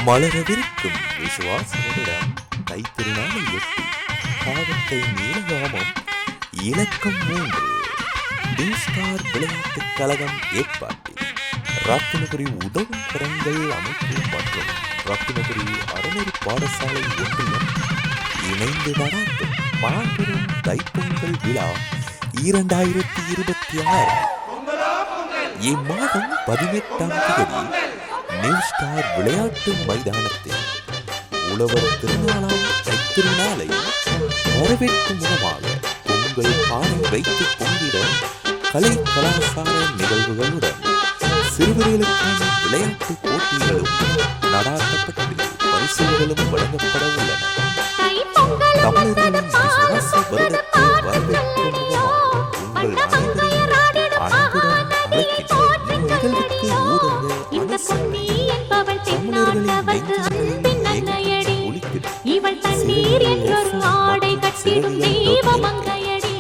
மலரவிருக்கும் விசுவாசமுடன் தைத்திருநாளை ஒட்டி காவத்தை நீலகாமம் இலக்கம் 3 new star விளையாட்டுக் கழகம் ஏற்பாட்டில் ரத்தினபுரி உதவும் கரங்கள் அமைப்பு மற்றும் ரத்தினபுரி அறநெறி பாடசாலை ஒன்றியம் இணைந்து நடாத்தும் மாபெரும் தைப்பொங்கல் விழா 2026 இம்மாதம் 18ஆம் தேதி நியூ ஸ்டார் விளையாட்டு மைதானத்தில் உழவர் திருநாளாம் தைத்திருநாளை வரவேற்கும் விதமாக பொங்கல் பானை வைத்து பொங்கிட கலை கலாசார நிகழ்வுகளுடன் சிறுவர்களுக்கான விளையாட்டு போட்டிகளும் நடாத்தப்பட்டு பரிசுகளும் வழங்கப்பட உள்ளன. தமிழர்களின் விசுவாச வருடத்தை வரவேற்கும் விதமாக உங்கள் அனைவரையும் அன்புடன் அழைக்கின்ற இந்நிகழ்வுக்கு ஊடக இவள் தண்ணீர் என்றொரு ஆடை கட்டிடும் தெய்வமங்கையடி.